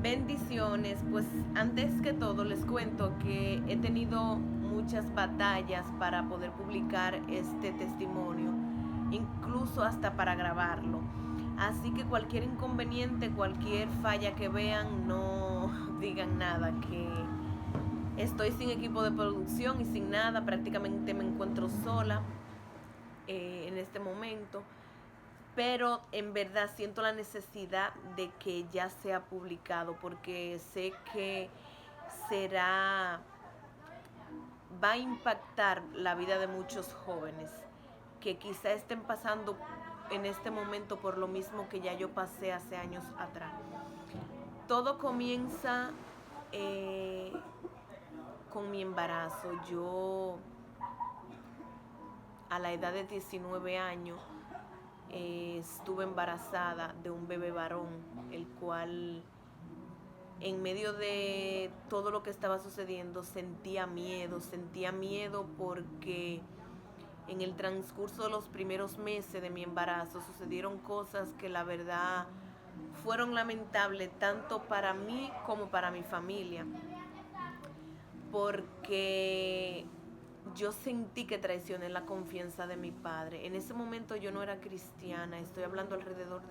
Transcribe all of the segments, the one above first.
Bendiciones, pues antes que todo les cuento que he tenido muchas batallas para poder publicar este testimonio, incluso hasta para grabarlo. Así que cualquier inconveniente, cualquier falla que vean, no digan nada, que estoy sin equipo de producción y sin nada, prácticamente me encuentro sola en este momento, pero en verdad siento la necesidad de que ya sea publicado porque sé que será, va a impactar la vida de muchos jóvenes que quizá estén pasando en este momento por lo mismo que ya yo pasé hace años atrás. Todo comienza eh, con mi embarazo. Yo a la edad de 19 años estuve embarazada de un bebé varón, el cual en medio de todo lo que estaba sucediendo sentía miedo porque en el transcurso de los primeros meses de mi embarazo sucedieron cosas que la verdad fueron lamentables tanto para mí como para mi familia, porque yo sentí que traicioné la confianza de mi padre. En ese momento yo no era cristiana, estoy hablando alrededor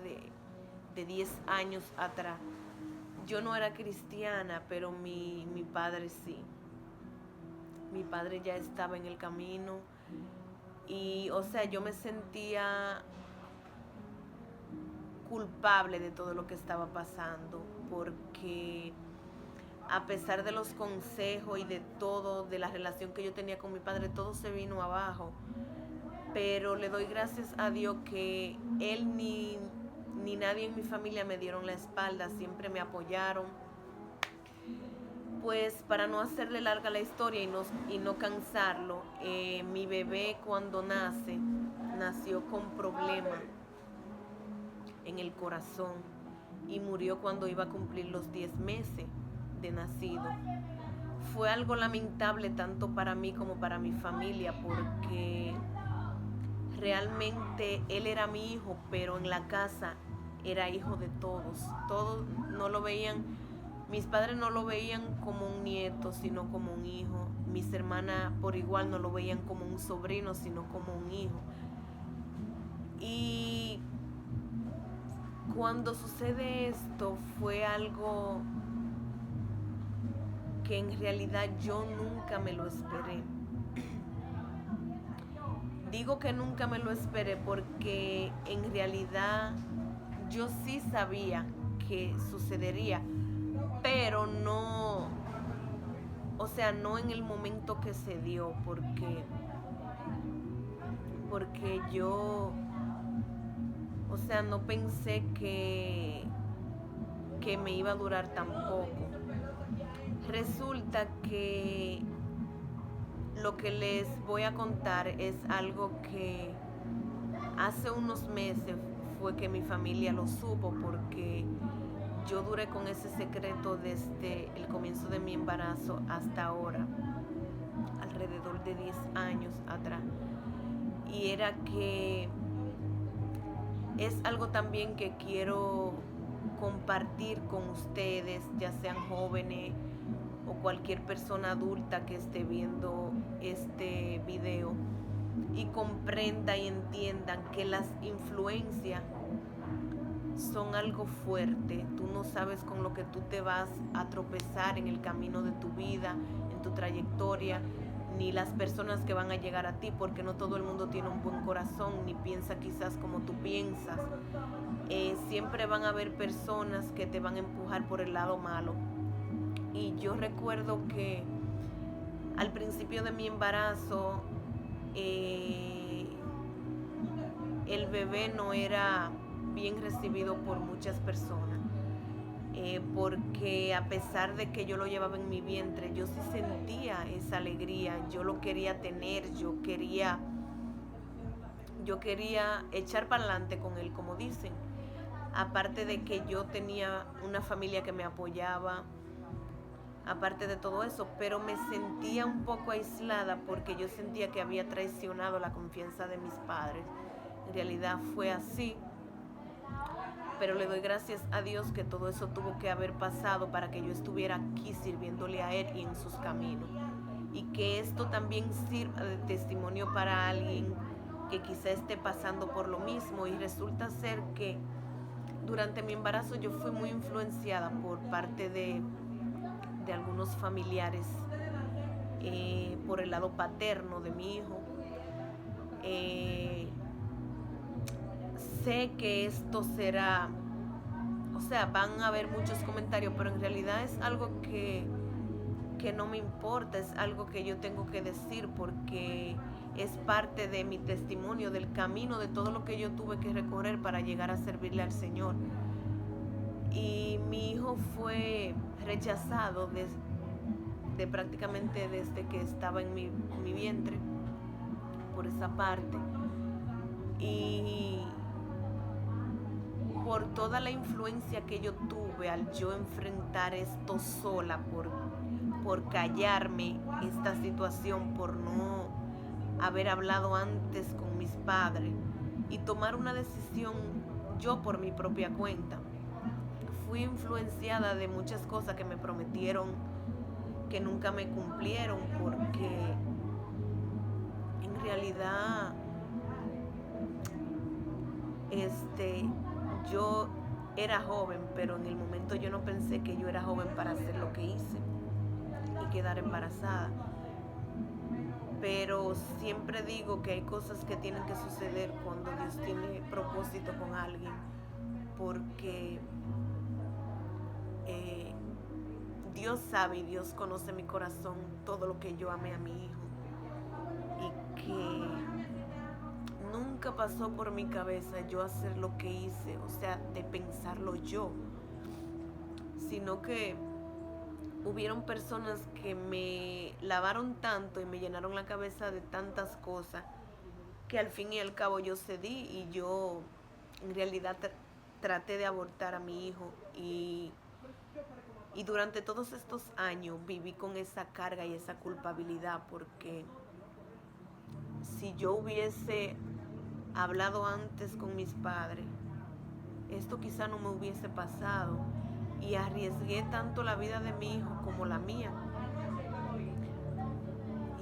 de 10 años atrás. Yo no era cristiana, pero mi padre sí. Mi padre ya estaba en el camino y, o sea, yo me sentía culpable de todo lo que estaba pasando porque a pesar de los consejos y de todo, de la relación que yo tenía con mi padre, todo se vino abajo. Pero le doy gracias a Dios que él ni nadie en mi familia me dieron la espalda, siempre me apoyaron. Pues para no hacerle larga la historia y no cansarlo, mi bebé cuando nació con problemas en el corazón y murió cuando iba a cumplir los 10 meses de nacido. Fue algo lamentable tanto para mí como para mi familia porque realmente él era mi hijo, pero en la casa era hijo de todos. Todos no lo veían, mis padres no lo veían como un nieto, sino como un hijo. Mis hermanas por igual no lo veían como un sobrino, sino como un hijo. Y cuando sucede esto fue algo que en realidad yo nunca me lo esperé. Digo que nunca me lo esperé porque en realidad yo sí sabía que sucedería, pero no, o sea, no en el momento que se dio, porque yo, o sea, no pensé que me iba a durar tan poco. Resulta que lo que les voy a contar es algo que hace unos meses fue que mi familia lo supo, porque yo duré con ese secreto desde el comienzo de mi embarazo hasta ahora, alrededor de 10 años atrás. Y era que es algo también que quiero compartir con ustedes, ya sean jóvenes o cualquier persona adulta que esté viendo este video y comprenda y entiendan que las influencias son algo fuerte. Tú no sabes con lo que tú te vas a tropezar en el camino de tu vida, en tu trayectoria, ni las personas que van a llegar a ti, porque no todo el mundo tiene un buen corazón, ni piensa quizás como tú piensas. Siempre van a haber personas que te van a empujar por el lado malo. Y yo recuerdo que al principio de mi embarazo, el bebé no era bien recibido por muchas personas, porque a pesar de que yo lo llevaba en mi vientre, yo sí sentía esa alegría, yo lo quería tener, yo quería echar para adelante con él, como dicen. Aparte de que yo tenía una familia que me apoyaba, aparte de todo eso, pero me sentía un poco aislada porque yo sentía que había traicionado la confianza de mis padres. En realidad fue así. pero le doy gracias a Dios que todo eso tuvo que haber pasado para que yo estuviera aquí sirviéndole a Él y en sus caminos. Y que esto también sirva de testimonio para alguien que quizá esté pasando por lo mismo. Y resulta ser que durante mi embarazo yo fui muy influenciada por parte de algunos familiares, por el lado paterno de mi hijo. Eh, Sé que esto será, o sea, van a haber muchos comentarios, pero en realidad es algo que no me importa, es algo que yo tengo que decir porque es parte de mi testimonio, del camino, de todo lo que yo tuve que recorrer para llegar a servirle al Señor. Y mi hijo fue rechazado de prácticamente desde que estaba en mi vientre, por esa parte. Y por toda la influencia que yo tuve al yo enfrentar esto sola, por callarme esta situación, por no haber hablado antes con mis padres y tomar una decisión yo por mi propia cuenta. Fui influenciada de muchas cosas que me prometieron que nunca me cumplieron, porque en realidad este yo era joven, pero en el momento yo no pensé que yo era joven para hacer lo que hice y quedar embarazada. Pero siempre digo que hay cosas que tienen que suceder cuando Dios tiene propósito con alguien, porque eh, Dios sabe y Dios conoce mi corazón, todo lo que yo amé a mi hijo, y que nunca pasó por mi cabeza yo hacer lo que hice, o sea, de pensarlo yo, sino que hubieron personas que me lavaron tanto y me llenaron la cabeza de tantas cosas que al fin y al cabo yo cedí y yo en realidad traté de abortar a mi hijo, y durante todos estos años viví con esa carga y esa culpabilidad, porque si yo hubiese hablado antes con mis padres, esto quizá no me hubiese pasado, y arriesgué tanto la vida de mi hijo como la mía.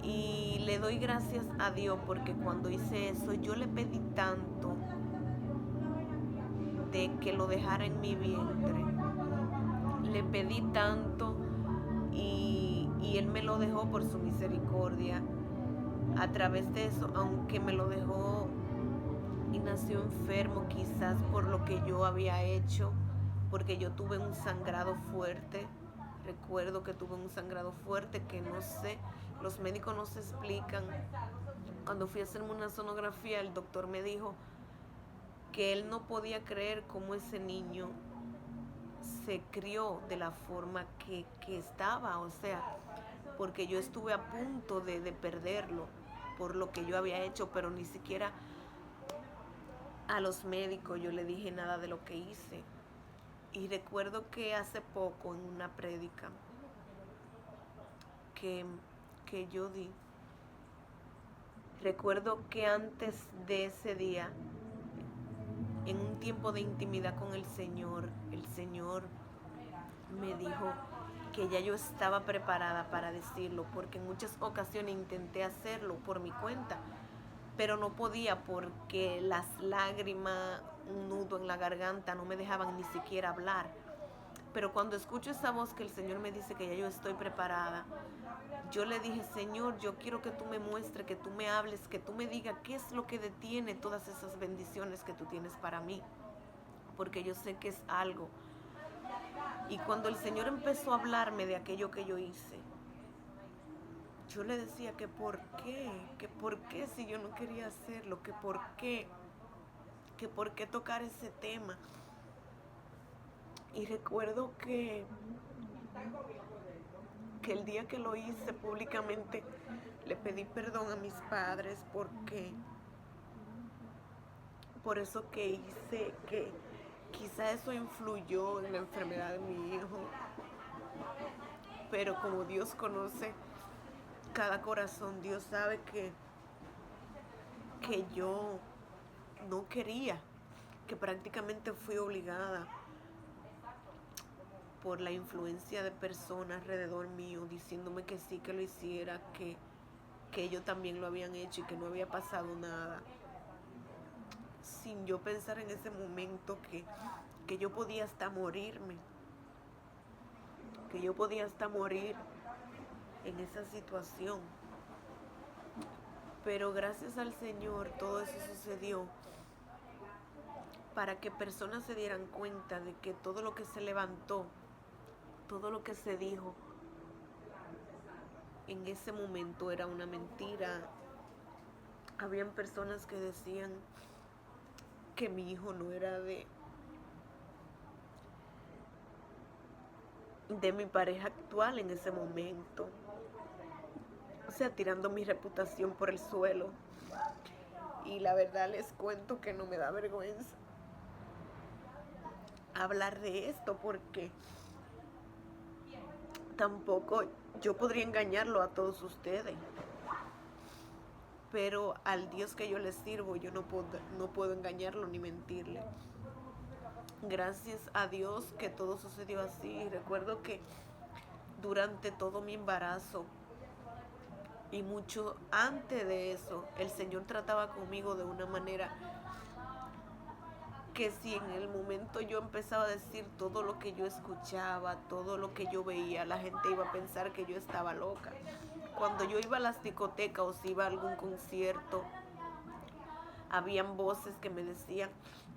Y le doy gracias a Dios porque cuando hice eso yo le pedí tanto de que lo dejara en mi vientre. Le pedí tanto y Él me lo dejó por su misericordia. A través de eso, aunque me lo dejó y nació enfermo, quizás por lo que yo había hecho, porque yo tuve un sangrado fuerte. Recuerdo que tuve un sangrado fuerte que no sé, los médicos no se explican. Cuando fui a hacerme una sonografía, el doctor me dijo que él no podía creer cómo ese niño se crió de la forma que estaba, o sea, porque yo estuve a punto de perderlo por lo que yo había hecho, pero ni siquiera a los médicos yo le dije nada de lo que hice. Y recuerdo que hace poco en una prédica que, que yo di, recuerdo que antes de ese día, en un tiempo de intimidad con el Señor me dijo que ya yo estaba preparada para decirlo, porque en muchas ocasiones intenté hacerlo por mi cuenta, pero no podía porque las lágrimas, un nudo en la garganta, no me dejaban ni siquiera hablar. Pero cuando escucho esa voz que el Señor me dice que ya yo estoy preparada, yo le dije: Señor, yo quiero que tú me muestres, que tú me hables, que tú me digas qué es lo que detiene todas esas bendiciones que tú tienes para mí, porque yo sé que es algo. Y cuando el Señor empezó a hablarme de aquello que yo hice, yo le decía que por qué si yo no quería hacerlo, que por qué tocar ese tema. Y recuerdo que el día que lo hice públicamente le pedí perdón a mis padres porque por eso que hice, que quizá eso influyó en la enfermedad de mi hijo, pero como Dios conoce cada corazón, Dios sabe que yo no quería que prácticamente fui obligada por la influencia de personas alrededor mío diciéndome que sí, que lo hiciera, que ellos también lo habían hecho y que no había pasado nada, sin yo pensar en ese momento que yo podía hasta morirme, que yo podía hasta morir en esa situación. Pero gracias al Señor todo eso sucedió para que personas se dieran cuenta de que todo lo que se levantó, todo lo que se dijo en ese momento era una mentira. Habían personas que decían que mi hijo no era de mi pareja actual en ese momento. O sea, tirando mi reputación por el suelo. Y la verdad les cuento que no me da vergüenza hablar de esto porque tampoco yo podría engañarlo a todos ustedes. Pero al Dios que yo les sirvo yo no puedo engañarlo ni mentirle. Gracias a Dios que todo sucedió así. Recuerdo que durante todo mi embarazo y mucho antes de eso, el Señor trataba conmigo de una manera que si en el momento yo empezaba a decir todo lo que yo escuchaba, todo lo que yo veía, la gente iba a pensar que yo estaba loca. Cuando yo iba a las discotecas o si iba a algún concierto, habían voces que me decían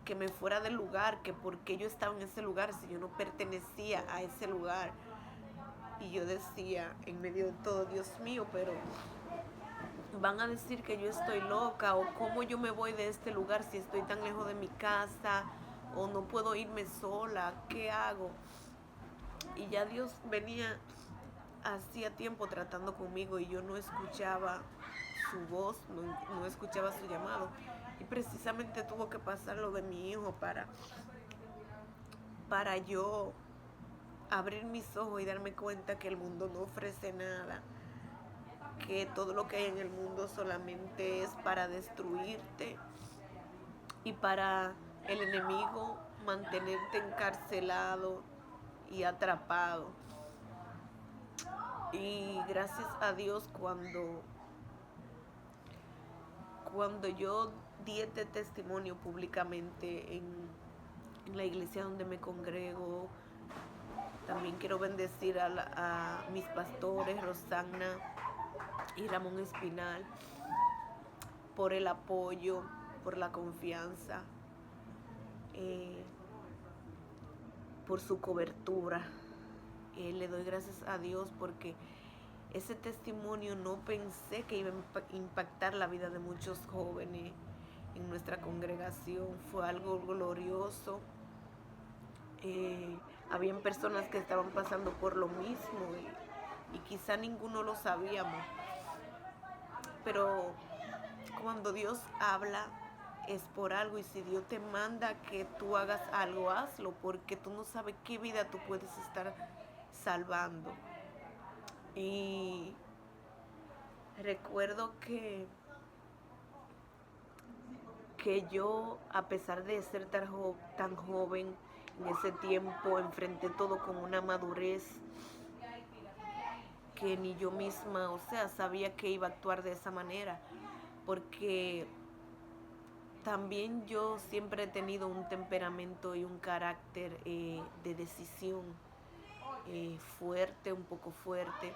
que me fuera del lugar, que por qué yo estaba en ese lugar si yo no pertenecía a ese lugar. Y yo decía en medio de todo, Dios mío, pero van a decir que yo estoy loca o cómo yo me voy de este lugar si estoy tan lejos de mi casa o no puedo irme sola, ¿qué hago? Y ya Dios venía hacía tiempo tratando conmigo y yo no escuchaba su voz, no escuchaba su llamado. Y precisamente tuvo que pasar lo de mi hijo para yo abrir mis ojos y darme cuenta que el mundo no ofrece nada, que todo lo que hay en el mundo solamente es para destruirte y para el enemigo mantenerte encarcelado y atrapado. Y gracias a Dios cuando yo di este testimonio públicamente en la iglesia donde me congrego, también quiero bendecir a mis pastores, Rosana y Ramón Espinal, por el apoyo, por la confianza, por su cobertura. Le doy gracias a Dios porque ese testimonio no pensé que iba a impactar la vida de muchos jóvenes en nuestra congregación. Fue algo glorioso. Habían personas que estaban pasando por lo mismo y quizá ninguno lo sabíamos. Pero cuando Dios habla es por algo, y si Dios te manda que tú hagas algo, hazlo, porque tú no sabes qué vida tú puedes estar salvando. Y recuerdo que yo, a pesar de ser tan joven, en ese tiempo enfrenté todo con una madurez que ni yo misma, o sea, sabía que iba a actuar de esa manera, porque también yo siempre he tenido un temperamento y un carácter de decisión fuerte, un poco fuerte.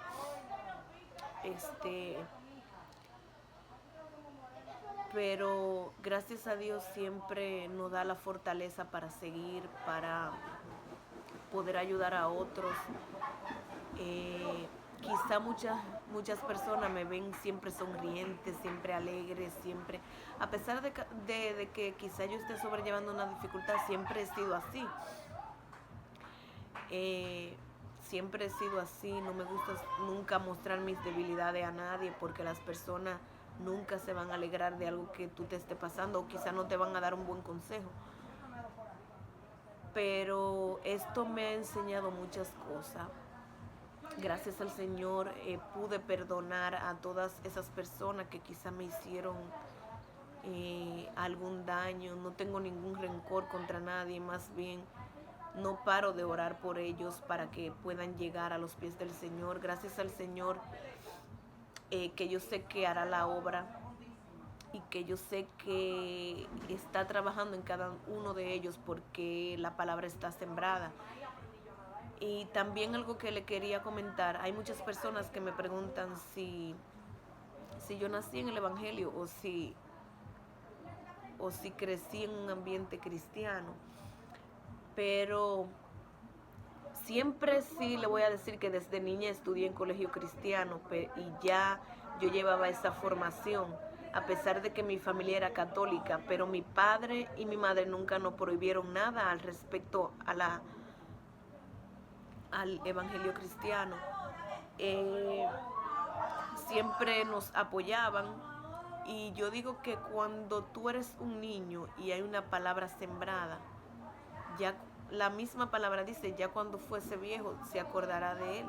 Pero gracias a Dios siempre nos da la fortaleza para seguir, para poder ayudar a otros. Quizá muchas personas me ven siempre sonriente, siempre alegre, siempre, a pesar de que quizá yo esté sobrellevando una dificultad, siempre he sido así. Siempre he sido así, no me gusta nunca mostrar mis debilidades a nadie, porque las personas nunca se van a alegrar de algo que tú te esté pasando, o quizá no te van a dar un buen consejo. Pero esto me ha enseñado muchas cosas. Gracias al Señor pude perdonar a todas esas personas que quizá me hicieron algún daño, no tengo ningún rencor contra nadie, más bien no paro de orar por ellos para que puedan llegar a los pies del Señor. Gracias al Señor, que yo sé que hará la obra y que yo sé que está trabajando en cada uno de ellos porque la palabra está sembrada. Y también algo que le quería comentar, hay muchas personas que me preguntan si yo nací en el Evangelio o si crecí en un ambiente cristiano. Pero siempre sí le voy a decir que desde niña estudié en colegio cristiano y ya yo llevaba esa formación, a pesar de que mi familia era católica, pero mi padre y mi madre nunca nos prohibieron nada al respecto al evangelio cristiano. Eh, Siempre nos apoyaban y yo digo que cuando tú eres un niño y hay una palabra sembrada, ya la misma palabra dice, ya cuando fuese viejo se acordará de él.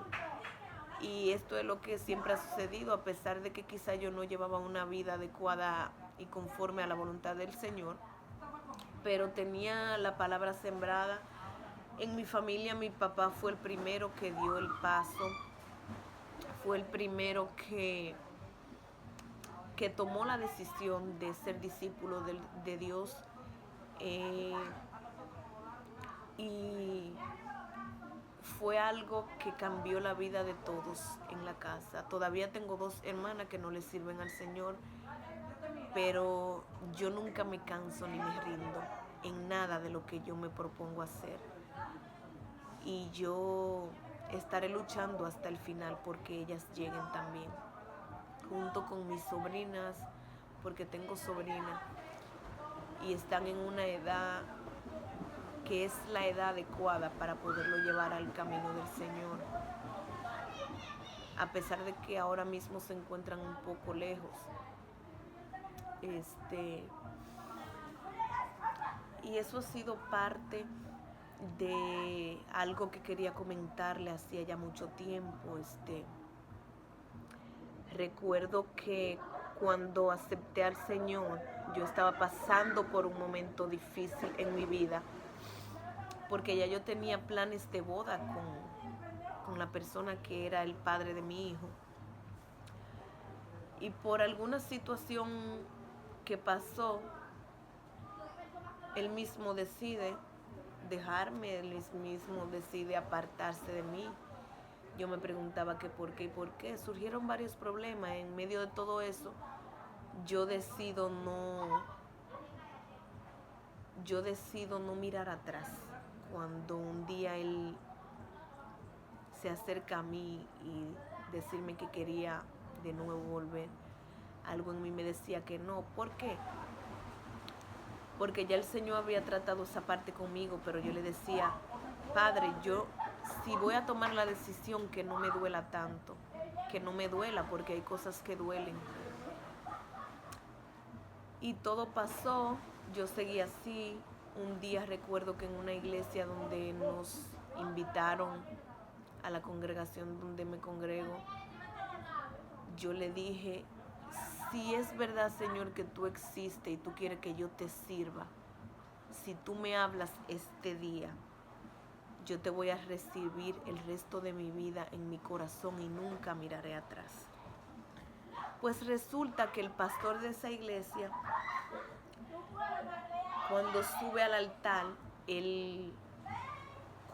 Y esto es lo que siempre ha sucedido, a pesar de que quizá yo no llevaba una vida adecuada y conforme a la voluntad del Señor, pero tenía la palabra sembrada. En mi familia mi papá fue el primero que dio el paso, fue el primero que tomó la decisión de ser discípulo de Dios. eh, y fue algo que cambió la vida de todos en la casa. Todavía tengo 2 hermanas que no le sirven al Señor, pero yo nunca me canso ni me rindo en nada de lo que yo me propongo hacer. Y yo estaré luchando hasta el final porque ellas lleguen también, junto con mis sobrinas, porque tengo sobrinas y están en una edad que es la edad adecuada para poderlo llevar al camino del Señor, a pesar de que ahora mismo se encuentran un poco lejos. Y eso ha sido parte de algo que quería comentarle hacía ya mucho tiempo. Recuerdo que cuando acepté al Señor, yo estaba pasando por un momento difícil en mi vida, porque ya yo tenía planes de boda con la persona que era el padre de mi hijo. Y por alguna situación que pasó, él mismo decide dejarme, él mismo decide apartarse de mí. Yo me preguntaba que por qué y por qué. Surgieron varios problemas. En medio de todo eso, yo decido no mirar atrás. Cuando un día él se acerca a mí y decirme que quería de nuevo volver, algo en mí me decía que no. ¿Por qué? Porque ya el Señor había tratado esa parte conmigo, pero yo le decía, Padre, yo si voy a tomar la decisión, que no me duela tanto, que no me duela, porque hay cosas que duelen. Y todo pasó, yo seguí así. Un día recuerdo que en una iglesia donde nos invitaron a la congregación donde me congrego, yo le dije, si es verdad, Señor, que tú existes y tú quieres que yo te sirva, si tú me hablas este día, yo te voy a recibir el resto de mi vida en mi corazón y nunca miraré atrás. Pues resulta que el pastor de esa iglesia, cuando sube al altar, él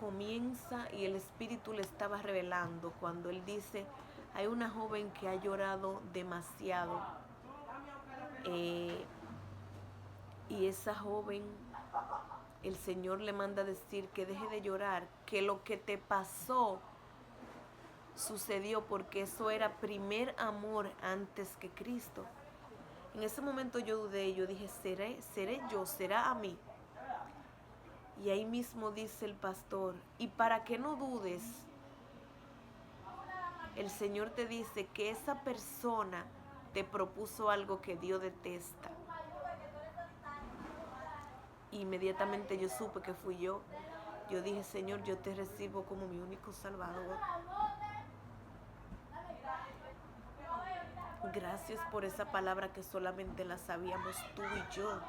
comienza y el Espíritu le estaba revelando cuando él dice, hay una joven que ha llorado demasiado, y esa joven, el Señor le manda a decir que deje de llorar, que lo que te pasó sucedió porque eso era primer amor antes que Cristo. En ese momento yo dudé, yo dije, ¿seré yo? ¿Será a mí? Y ahí mismo dice el pastor, y para que no dudes, el Señor te dice que esa persona te propuso algo que Dios detesta. Inmediatamente yo supe que fui yo. Yo dije, Señor, yo te recibo como mi único Salvador. Gracias por esa palabra que solamente la sabíamos tú y yo,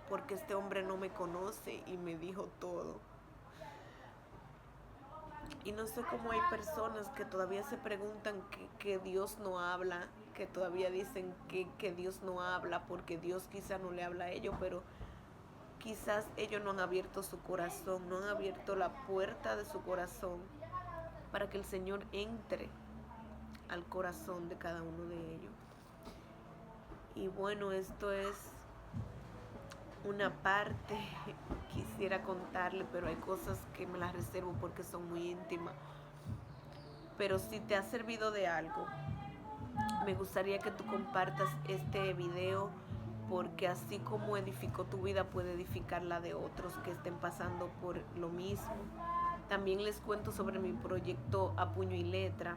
porque este hombre no me conoce y me dijo todo. Y no sé cómo hay personas que todavía se preguntan que Dios no habla, que todavía dicen que Dios no habla porque Dios quizá no le habla a ellos, pero quizás ellos no han abierto su corazón, no han abierto la puerta de su corazón para que el Señor entre al corazón de cada uno de ellos. Y bueno, esto es una parte, quisiera contarle, pero hay cosas que me las reservo porque son muy íntimas. Pero si te ha servido de algo, me gustaría que tú compartas este video, porque así como edificó tu vida, puede edificar la de otros que estén pasando por lo mismo. También les cuento sobre mi proyecto A Puño y Letra,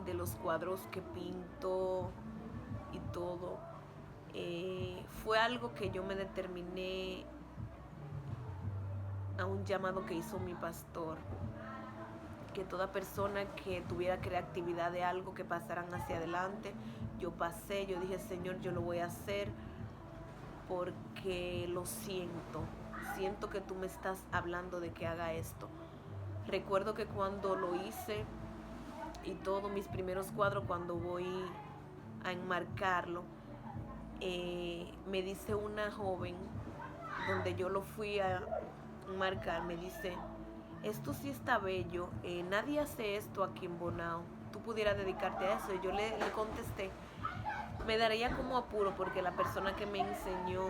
de los cuadros que pinto y todo. Fue algo que yo me determiné a un llamado que hizo mi pastor, que toda persona que tuviera creatividad de algo que pasaran hacia adelante. Yo pasé, yo dije, Señor, yo lo voy a hacer porque lo siento que tú me estás hablando de que haga esto. Recuerdo que cuando lo hice y todos mis primeros cuadros, cuando voy a enmarcarlo, me dice una joven, donde yo lo fui a enmarcar, me dice, esto sí está bello, nadie hace esto aquí en Bonao, tú pudieras dedicarte a eso. Y yo le contesté, me daría como apuro porque la persona que me enseñó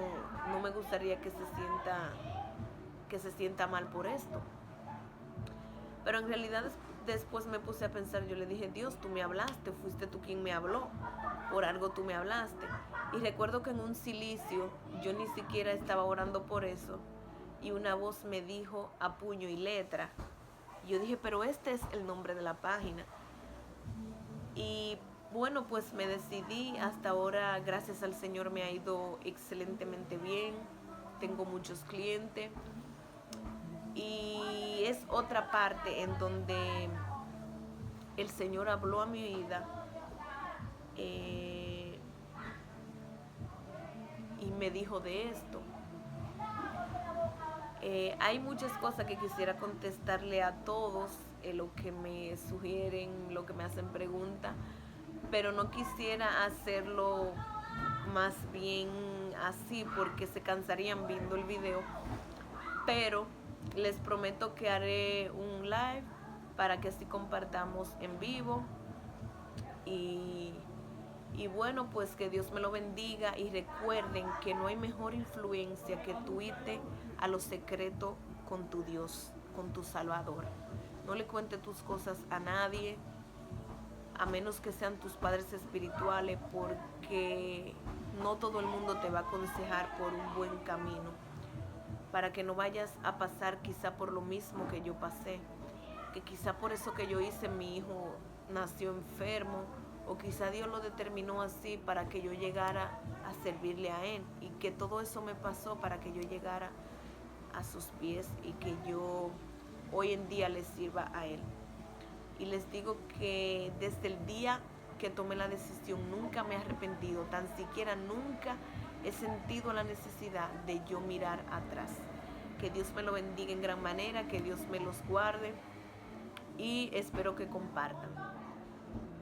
no me gustaría que se sienta mal por esto. Pero en realidad después me puse a pensar, yo le dije, Dios, tú me hablaste, fuiste tú quien me habló, por algo tú me hablaste. Y recuerdo que en un silicio yo ni siquiera estaba orando por eso, y una voz me dijo A Puño y Letra. Y yo dije, pero este es el nombre de la página. Y bueno, pues me decidí. Hasta ahora, gracias al Señor, me ha ido excelentemente bien. Tengo muchos clientes. Y es otra parte en donde el Señor habló a mi vida, y me dijo de esto. Hay muchas cosas que quisiera contestarle a todos, lo que me sugieren, lo que me hacen preguntas, pero no quisiera hacerlo más bien así porque se cansarían viendo el video. Pero les prometo que haré un live para que así compartamos en vivo. Y bueno, pues que Dios me lo bendiga, y recuerden que no hay mejor influencia que tú irte a lo secreto con tu Dios, con tu Salvador. No le cuentes tus cosas a nadie, a menos que sean tus padres espirituales, porque no todo el mundo te va a aconsejar por un buen camino, para que no vayas a pasar quizá por lo mismo que yo pasé, que quizá por eso que yo hice, mi hijo nació enfermo, o quizá Dios lo determinó así para que yo llegara a servirle a Él, y que todo eso me pasó para que yo llegara a sus pies y que yo hoy en día le sirva a Él. Y les digo que desde el día que tomé la decisión nunca me he arrepentido, tan siquiera nunca he sentido la necesidad de yo mirar atrás. Que Dios me lo bendiga en gran manera, que Dios me los guarde, y espero que compartan.